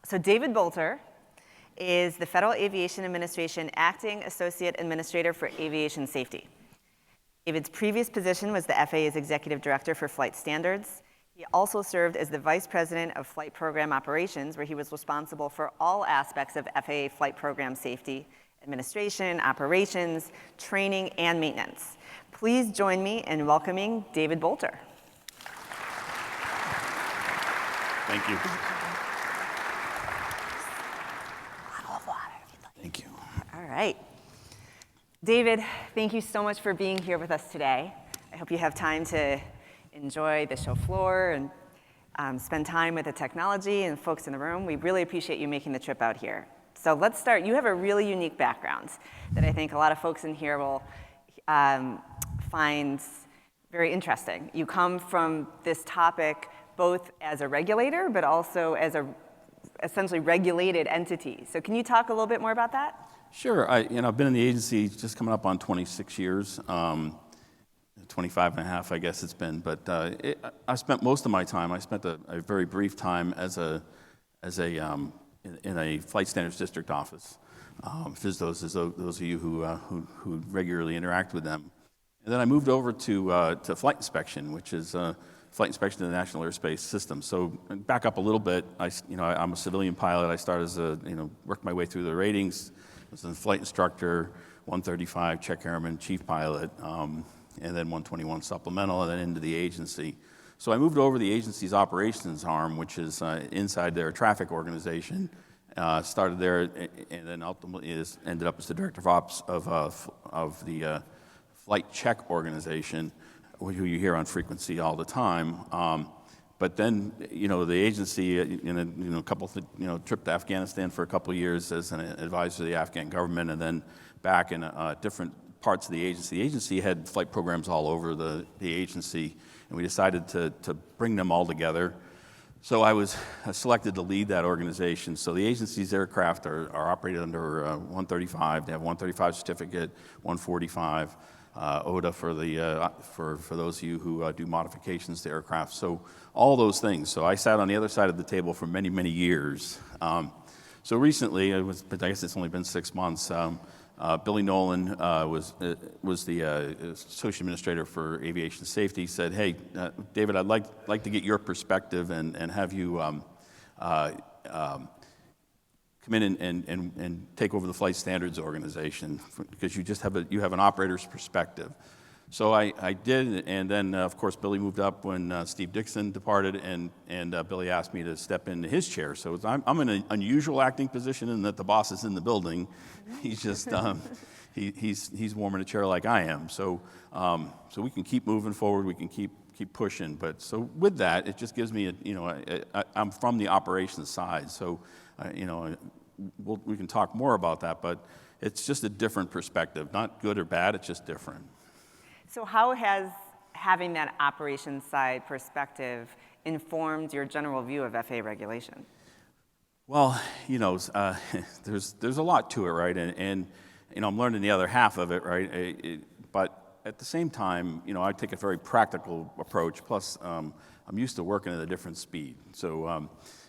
So David Boulter is the Federal Aviation Administration Acting Associate Administrator for Aviation Safety. David's previous position was the FAA's Executive Director for Flight Standards. He also served as the Vice President of Flight Program Operations, where he was responsible for all aspects of FAA flight program safety, administration, operations, training, and maintenance. Please join me in welcoming David Boulter. Thank you. Bottle of water, if you'd like. Thank you. All right. David, thank you so much for being here with us today. I hope you have time to enjoy the show floor and spend time with the technology and folks in the room. We really appreciate you making the trip out here. So let's start. You have a really unique background that I think a lot of folks in here will find very interesting. You come from this topic both as a regulator, but also as a essentially regulated entity. So can you talk a little bit more about that? Sure. I've been in the agency just coming up on 26 years, 25 and a half, I guess it's been. But I spent most of my time. I spent a very brief time in a flight standards district office. For those of you who regularly interact with them, and then I moved over to flight inspection, which is flight inspection of the National Airspace System. So back up a little bit. I'm a civilian pilot. I started worked my way through the ratings. I was a flight instructor, 135 check airman, chief pilot, and then 121 supplemental, and then into the agency. So I moved over to the agency's operations arm, which is inside their traffic organization. Started there, and then ultimately ended up as the director of ops of the flight check organization, who you hear on frequency all the time. But then, the agency, trip to Afghanistan for a couple of years as an advisor to the Afghan government, and then back in different parts of the agency. The agency had flight programs all over the agency, and we decided to bring them all together. So I was selected to lead that organization. So the agency's aircraft are operated under 135. They have 135 certificate, 145. ODA for those of you who do modifications to aircraft. So all those things. So I sat on the other side of the table for many, many years. So recently, I guess it's only been 6 months, Billy Nolan was the Associate Administrator for Aviation Safety, said, hey, David, I'd like to get your perspective and have you come in and take over the Flight Standards organization, because you have an operator's perspective. So I did, and then of course Billy moved up when Steve Dixon departed, and Billy asked me to step into his chair. So I'm in an unusual acting position in that the boss is in the building. He's just he's warm in a chair like I am. So we can keep moving forward. We can keep pushing. But so with that, it just gives me I'm from the operations side. So we can talk more about that, but it's just a different perspective. Not good or bad. It's just different. So how has having that operations side perspective informed your general view of FAA regulation? Well, there's a lot to it, right? And I'm learning the other half of it, right? But at the same time, I take a very practical approach. Plus, I'm used to working at a different speed. So,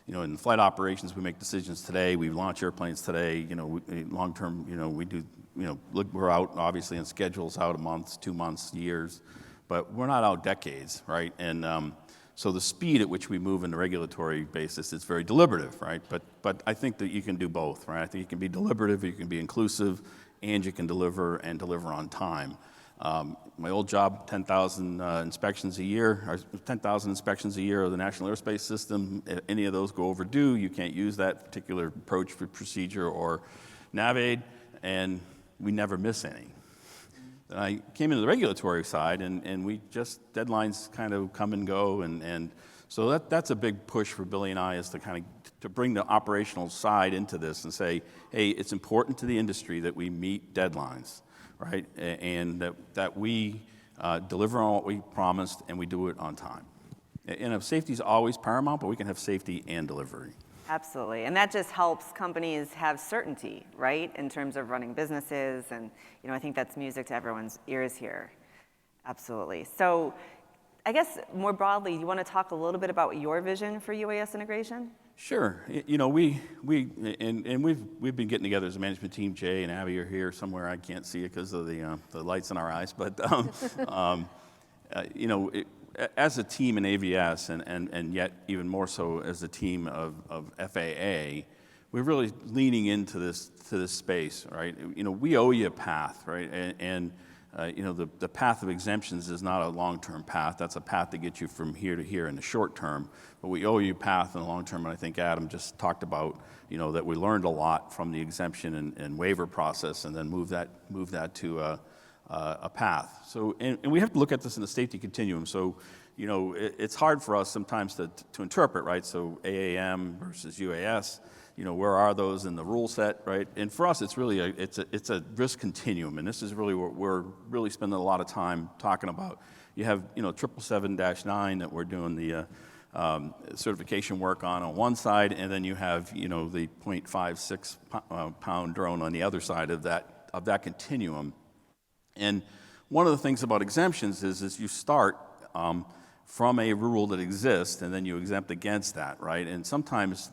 in flight operations, we make decisions today. We launch airplanes today. Long term, we do. We're out obviously on schedules out a month, 2 months, years, but we're not out decades, right? And so the speed at which we move in the regulatory basis is very deliberative, right? But I think that you can do both, right? I think you can be deliberative, you can be inclusive, and you can deliver on time. My old job, 10,000 inspections a year, or 10,000 inspections a year of the National Airspace System. If any of those go overdue, you can't use that particular approach for procedure or NavAid, and we never miss any. Then I came into the regulatory side, and we just, deadlines kind of come and go, and so that's a big push for Billy and I, is to kind of to bring the operational side into this and say, hey, it's important to the industry that we meet deadlines, right? And that we deliver on what we promised, and we do it on time. And safety is always paramount, but we can have safety and delivery. Absolutely, and that just helps companies have certainty, right, in terms of running businesses, and I think that's music to everyone's ears here. Absolutely. So I guess more broadly, you want to talk a little bit about your vision for UAS integration? Sure. We've been getting together as a management team. Jay and Abby are here somewhere. I can't see it because of the lights in our eyes. But as a team in AVS, and yet even more so as a team of FAA, we're really leaning into this space, right? We owe you a path, right? The path of exemptions is not a long-term path. That's a path to get you from here to here in the short term. But we owe you a path in the long term, and I think Adam just talked about, that we learned a lot from the exemption and waiver process, and then move that to a path. So, and we have to look at this in the safety continuum. So, it's hard for us sometimes to interpret, right? So AAM versus UAS. Where are those in the rule set, right? And for us, it's really it's a risk continuum, and this is really what we're really spending a lot of time talking about. You have 777-9 that we're doing the certification work on one side, and then you have the 0.56 pound drone on the other side of that continuum. And one of the things about exemptions is you start from a rule that exists, and then you exempt against that, right? And sometimes,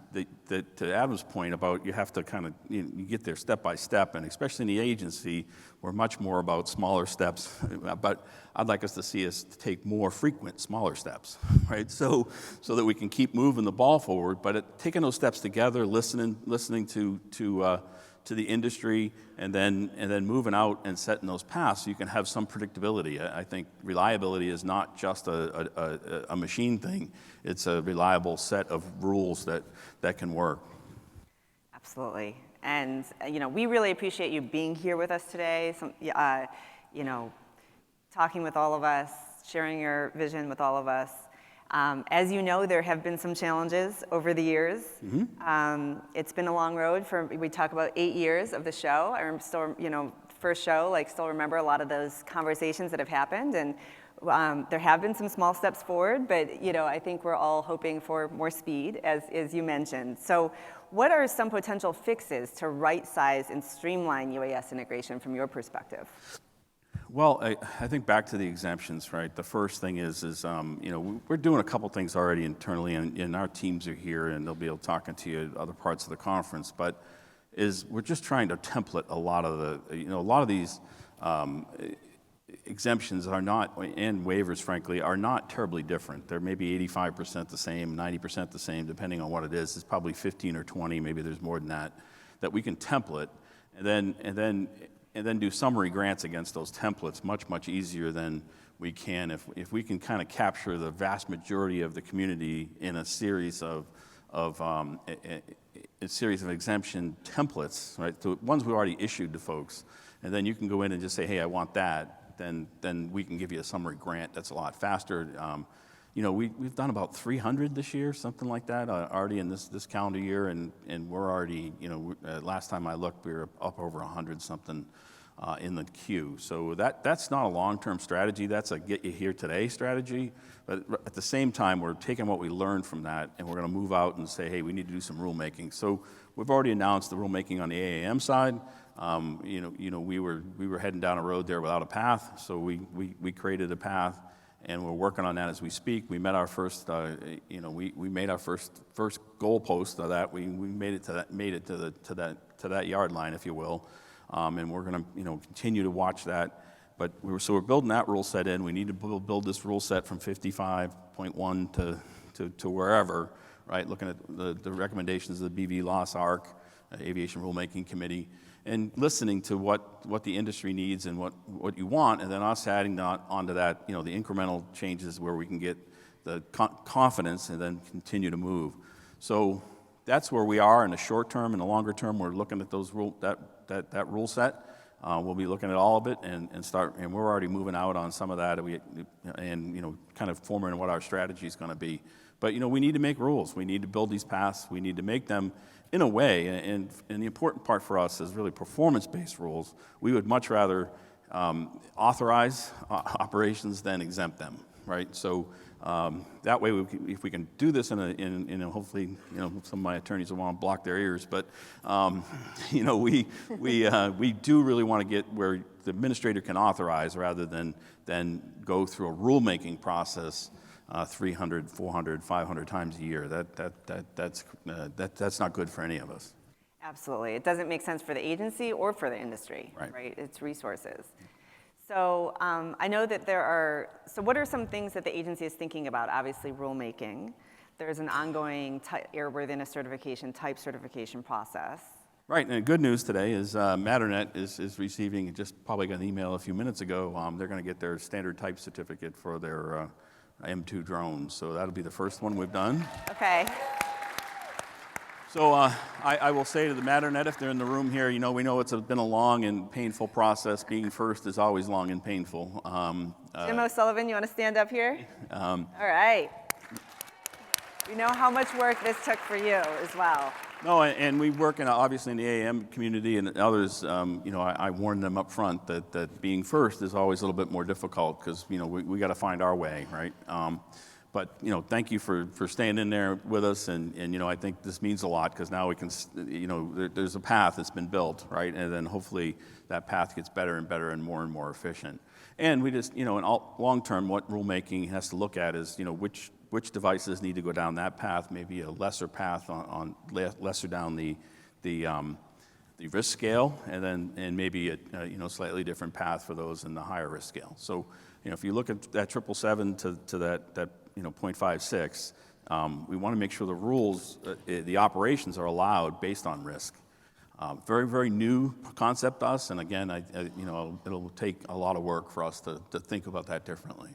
to Adam's point about you have to kind of, you get there step by step, and especially in the agency, we're much more about smaller steps, but I'd like us to see us take more frequent, smaller steps, right? So that we can keep moving the ball forward, but taking those steps together, listening to the industry, and then moving out and setting those paths so you can have some predictability. I think reliability is not just a machine thing. It's a reliable set of rules that can work. Absolutely. And, we really appreciate you being here with us today, talking with all of us, sharing your vision with all of us. As you know, there have been some challenges over the years. Mm-hmm. It's been a long road. We talk about 8 years of the show. I still, first show, still remember a lot of those conversations that have happened. And there have been some small steps forward, but, I think we're all hoping for more speed, as you mentioned. So what are some potential fixes to right-size and streamline UAS integration from your perspective? Well, I think back to the exemptions, right? The first thing is we're doing a couple things already internally, and our teams are here, and they'll be able to talk to you at other parts of the conference. But we're just trying to template a lot of these exemptions are not, and waivers, frankly, are not terribly different. They're maybe 85% the same, 90% the same, depending on what it is. It's probably 15 or 20, maybe there's more than that we can template, and then do summary grants against those templates much easier than we can if we can kind of capture the vast majority of the community in a series of exemption templates, right? The ones we already issued to folks, and then you can go in and just say, hey, I want that. Then we can give you a summary grant that's a lot faster. We've done about 300 this year, something like that, already in this calendar year, and we're already, last time I looked, we were up over 100 something in the queue. So that's not a long-term strategy. That's a get you here today strategy. But at the same time, we're taking what we learned from that, and we're going to move out and say, hey, we need to do some rulemaking. So we've already announced the rulemaking on the AAM side. We were heading down a road there without a path, so we created a path, and we're working on that as we speak. We met our first, we made our first goalpost of that. We made it to that yard line, if you will, and we're going to continue to watch that. But we're building that rule set in. We need to build this rule set from 55.1 to wherever, right? Looking at the recommendations of the BV Loss ARC, Aviation Rulemaking Committee, and listening to what the industry needs and what you want, and then us adding onto that, the incremental changes where we can get the confidence and then continue to move. So that's where we are in the short term. In the longer term, we're looking at those that rule set. We'll be looking at all of it and we're already moving out on some of that, and kind of forming what our strategy is going to be. But we need to make rules. We need to build these paths. We need to make them in a way, and the important part for us is really performance-based rules. We would much rather authorize operations than exempt them, right? So that way, if we can do this in a hopefully, some of my attorneys will want to block their ears, but we do really want to get where the administrator can authorize rather than go through a rulemaking process 300, 400, 500 times a year. That's not good for any of us. Absolutely. It doesn't make sense for the agency or for the industry, right? It's resources. So I know that so what are some things that the agency is thinking about? Obviously, rulemaking. There's an ongoing airworthiness certification, type certification process. Right, and good news today is Matternet is receiving, just probably got an email a few minutes ago, they're going to get their standard type certificate for their M2 drones. So that'll be the first one we've done. Okay. So I will say to the Matternet, if they're in the room here, we know it's been a long and painful process. Being first is always long and painful. Jim O'Sullivan, you want to stand up here? All right. We know how much work this took for you as well. No, and we work obviously in the AAM community and others. I warned them up front that being first is always a little bit more difficult because we got to find our way, right? But thank you for staying in there with us, and I think this means a lot because now we can, there's a path that's been built, right? And then hopefully that path gets better and better and more efficient. And we just, in long term, what rulemaking has to look at is, which devices need to go down that path, maybe a lesser path lesser down the risk scale, and maybe a slightly different path for those in the higher risk scale. So if you look at that 777 to that 0.56, we want to make sure the rules, the operations are allowed based on risk. Very, very new concept to us, and again, it'll take a lot of work for us to think about that differently.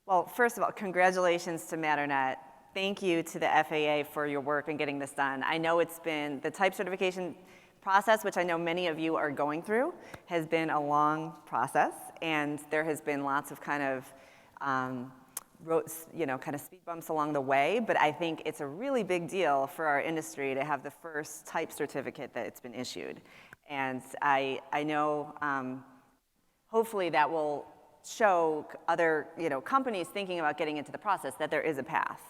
Well, first of all, congratulations to Matternet. Thank you to the FAA for your work in getting this done. I know it's been the type certification process, which I know many of you are going through, has been a long process, and there has been lots of kind of speed bumps along the way, but I think it's a really big deal for our industry to have the first type certificate that it's been issued. And I know hopefully that will show other companies thinking about getting into the process that there is a path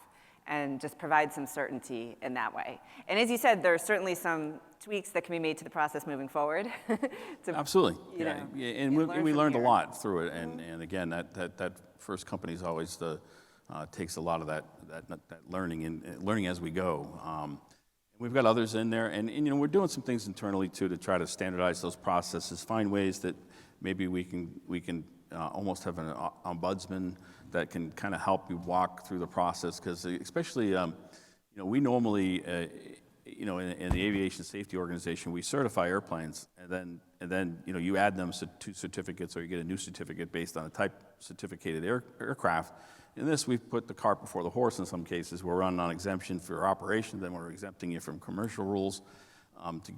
and just provide some certainty in that way. And as you said, there are certainly some tweaks that can be made to the process moving forward. Absolutely. And we learned a lot through it. And again, that first company is always takes a lot of that learning and learning as we go. We've got others in there, and we're doing some things internally too to try to standardize those processes, find ways that maybe we can almost have an ombudsman that can kind of help you walk through the process, because especially we normally in the Aviation Safety organization, we certify airplanes, and then you add them to certificates, or you get a new certificate based on a type certificated aircraft. In this, we've put the cart before the horse in some cases. We're running on exemption for operation, then we're exempting you from commercial rules,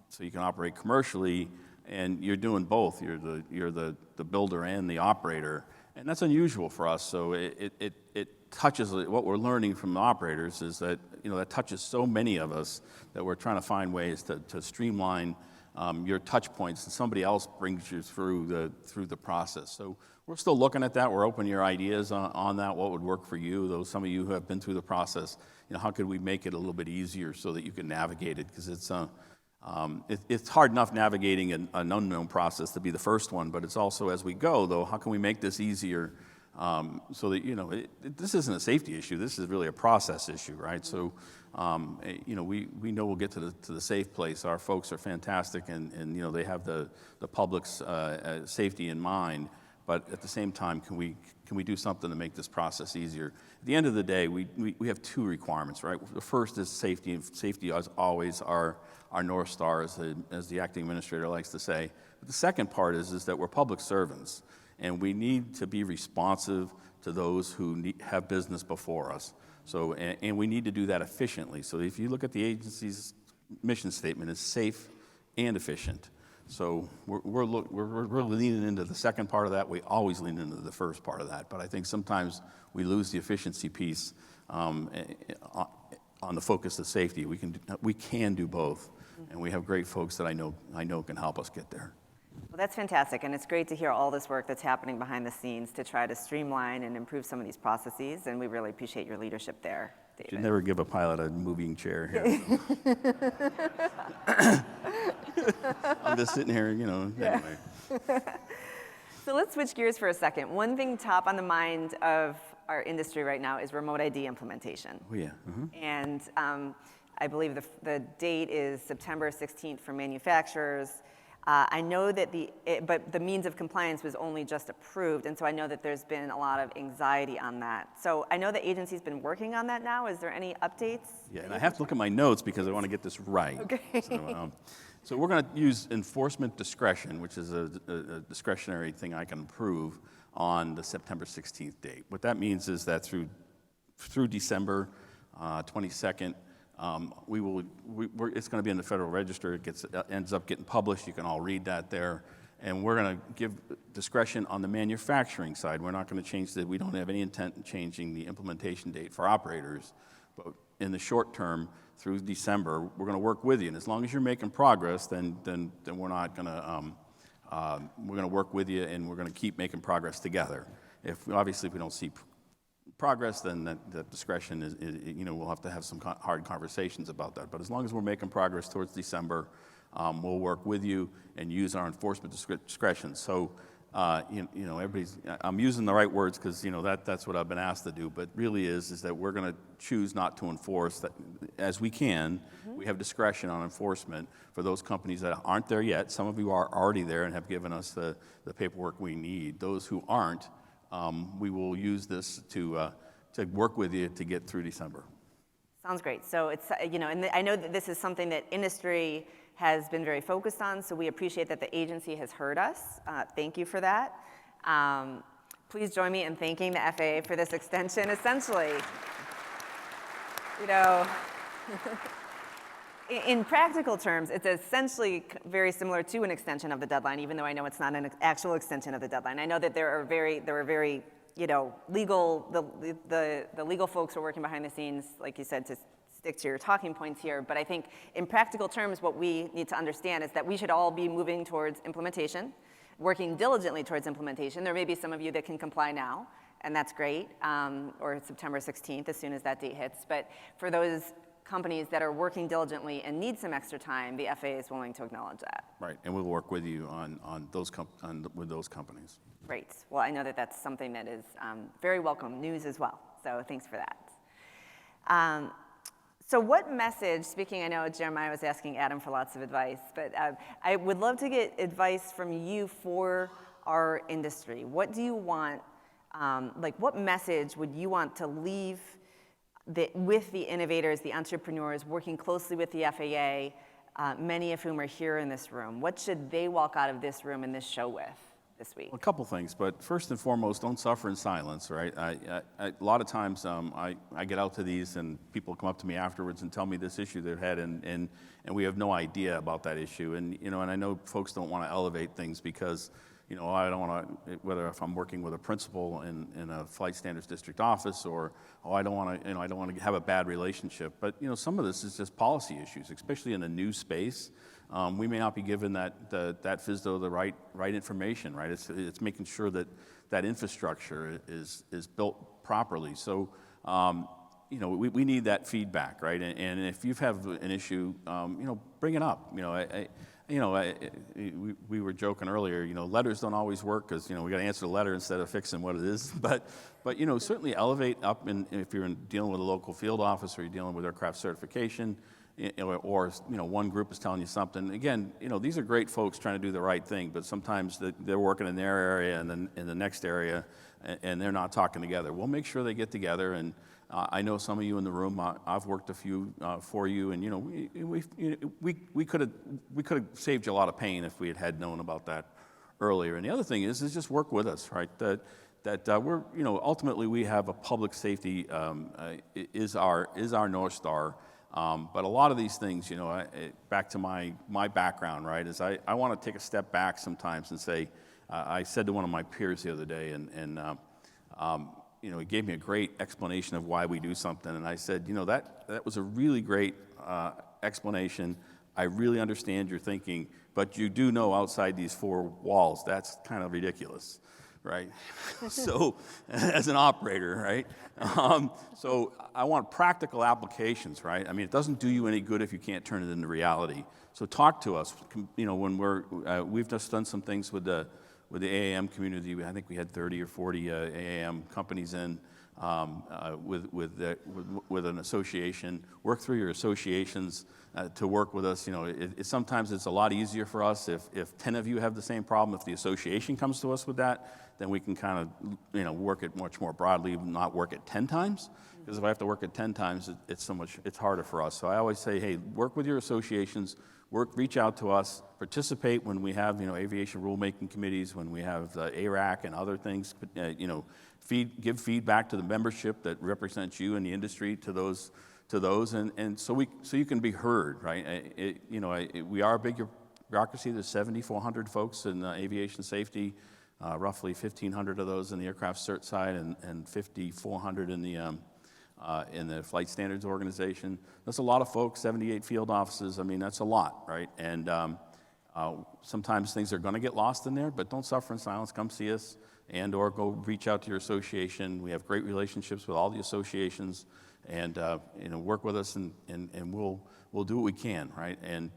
so you can operate commercially, and you're doing both. You're the builder and the operator, and that's unusual for us. So it touches, what we're learning from the operators is that that touches so many of us that we're trying to find ways to streamline your touch points, and somebody else brings you through the process. So we're still looking at that. We're open to your ideas on that. What would work for you? Some of you who have been through the process, how could we make it a little bit easier so that you can navigate it? Because it's hard enough navigating an unknown process to be the first one, but it's also as we go, though, how can we make this easier so that, this isn't a safety issue. This is really a process issue, right? So, we know we'll get to the safe place. Our folks are fantastic, and they have the public's safety in mind. But at the same time, can we do something to make this process easier? At the end of the day, we have two requirements, right? The first is safety, and safety is always our North Star, as the acting administrator likes to say. But the second part is that we're public servants, and we need to be responsive to those who have business before us. So, and we need to do that efficiently. So if you look at the agency's mission statement, it's safe and efficient. So we're leaning into the second part of that. We always lean into the first part of that. But I think sometimes we lose the efficiency piece on the focus of safety. We can do both, and we have great folks that I know can help us get there. Well, that's fantastic, and it's great to hear all this work that's happening behind the scenes to try to streamline and improve some of these processes, and we really appreciate your leadership there, David. You never give a pilot a moving chair here. I'm just sitting here, anyway. So let's switch gears for a second. One thing top on the mind of our industry right now is remote ID implementation. Oh, yeah. And I believe the date is September 16th for manufacturers. I know that but the means of compliance was only just approved, and so I know that there's been a lot of anxiety on that. So I know the agency's been working on that now. Is there any updates? Yeah, and I have to look at my notes because I want to get this right. Okay. So we're going to use enforcement discretion, which is a discretionary thing I can approve on the September 16th date. What that means is that through December 22nd, it's going to be in the Federal Register. It ends up getting published. You can all read that there. And we're going to give discretion on the manufacturing side. We're not going to change we don't have any intent in changing the implementation date for operators. But in the short term, through December, we're going to work with you. And as long as you're making progress, then we're not going to, we're going to work with you, and we're going to keep making progress together. Obviously, if we don't see progress, then that discretion is, we'll have to have some hard conversations about that. But as long as we're making progress towards December, we'll work with you and use our enforcement discretion. So, I'm using the right words because, that's what I've been asked to do, but really is that we're going to choose not to enforce that as we can. We have discretion on enforcement for those companies that aren't there yet. Some of you are already there and have given us the paperwork we need. Those who aren't, we will use this to work with you to get through December. Sounds great. So it's, and I know that this is something that industry has been very focused on, so we appreciate that the agency has heard us. Thank you for that. Please join me in thanking the FAA for this extension. Essentially, in practical terms, it's essentially very similar to an extension of the deadline, even though I know it's not an actual extension of the deadline. I know that there were very legal, the legal folks are working behind the scenes, like you said, to stick to your talking points here. But I think in practical terms, what we need to understand is that we should all be moving towards implementation, working diligently towards implementation. There may be some of you that can comply now, and that's great, or September 16th, as soon as that date hits. But for those companies that are working diligently and need some extra time, the FAA is willing to acknowledge that. Right, and we'll work with you with those companies. Great. Well, I know that that's something that is very welcome news as well. So thanks for that. So what message, I know Jeremiah was asking Adam for lots of advice, but I would love to get advice from you for our industry. What do you want, what message would you want to leave with the innovators, the entrepreneurs, working closely with the FAA, many of whom are here in this room? What should they walk out of this room and this show with this week? Well, a couple things, but first and foremost, don't suffer in silence, right? A lot of times I get out to these and people come up to me afterwards and tell me this issue they've had, and we have no idea about that issue. And I know folks don't want to elevate things because, I don't want to, whether if I'm working with a principal in a flight standards district office or, I don't want to have a bad relationship. But, some of this is just policy issues, especially in a new space. We may not be given that FSDO the right information, right? It's making sure that infrastructure is built properly. So, we need that feedback, right? And if you have an issue, bring it up. We were joking earlier. Letters don't always work because we got to answer the letter instead of fixing what it is. But certainly elevate up. And if you're dealing with a local field office or you're dealing with aircraft certification. Or one group is telling you something. Again, these are great folks trying to do the right thing, but sometimes they're working in their area and then in the next area, and they're not talking together. We'll make sure they get together. And I know some of you in the room. I've worked a few for you, and we could have saved you a lot of pain if we had known about that earlier. And the other thing is just work with us, right? That we're ultimately we have a public safety is our North Star. But a lot of these things, back to my background, right, is I want to take a step back sometimes and say, I said to one of my peers the other day, and he gave me a great explanation of why we do something, and I said, that was a really great explanation. I really understand your thinking, but you do know outside these four walls, that's kind of ridiculous. Right? So, as an operator, right? So I want practical applications, right? I mean, it doesn't do you any good if you can't turn it into reality. So talk to us. When we've just done some things with the AAM community. I think we had 30 or 40 AAM companies in with an association. Work through your associations to work with us. You know, sometimes it's a lot easier for us if 10 of you have the same problem. If the association comes to us with that, then we can kind of, you know, work it much more broadly, not work it 10 times. Because if I have to work it 10 times, it's harder for us. So I always say, hey, work with your associations, reach out to us, participate when we have, you know, aviation rulemaking committees, when we have ARAC and other things, you know, give feedback to the membership that represents you in the industry to those, and so you can be heard, right? We are a big bureaucracy. There's 7,400 folks in aviation safety, roughly 1,500 of those in the aircraft cert side, and 5,400 in the flight standards organization. That's a lot of folks. 78 field offices. I mean, that's a lot, right? And sometimes things are going to get lost in there, but don't suffer in silence. Come see us, or go reach out to your association. We have great relationships with all the associations, and work with us, and we'll do what we can, right? And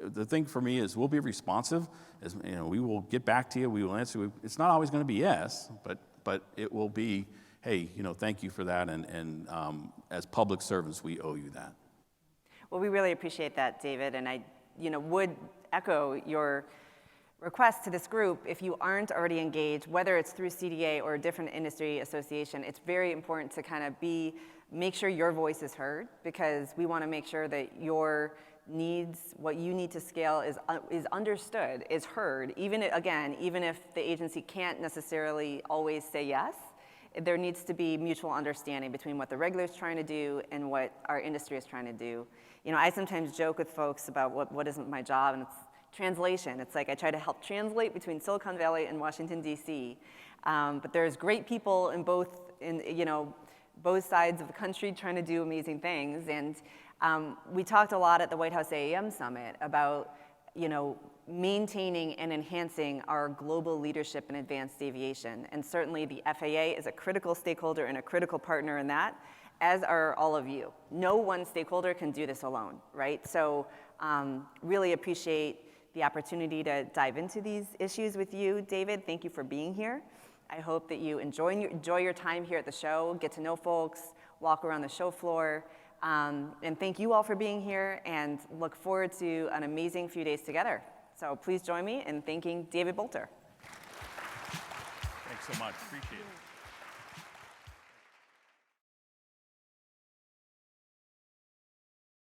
the thing for me is we'll be responsive. As we will get back to you. We will answer. It's not always going to be yes, but it will be, hey, thank you for that, and as public servants, we owe you that. Well, we really appreciate that, David, and I, would echo your request to this group. If you aren't already engaged, whether it's through CDA or a different industry association, it's very important to kind of make sure your voice is heard, because we want to make sure that your needs, what you need to scale, is understood, is heard. Even if the agency can't necessarily always say yes, there needs to be mutual understanding between what the regulator is trying to do and what our industry is trying to do. I sometimes joke with folks about what isn't my job, and it's translation. It's like I try to help translate between Silicon Valley and Washington, D.C. But there's great people in both sides of the country trying to do amazing things. And we talked a lot at the White House AAM Summit about maintaining and enhancing our global leadership in advanced aviation. And certainly the FAA is a critical stakeholder and a critical partner in that, as are all of you. No one stakeholder can do this alone, right? So really appreciate the opportunity to dive into these issues with you, David. Thank you for being here. I hope that you enjoy your time here at the show, get to know folks, walk around the show floor, and thank you all for being here, and look forward to an amazing few days together. So please join me in thanking David Boulter. Thanks so much. Appreciate it.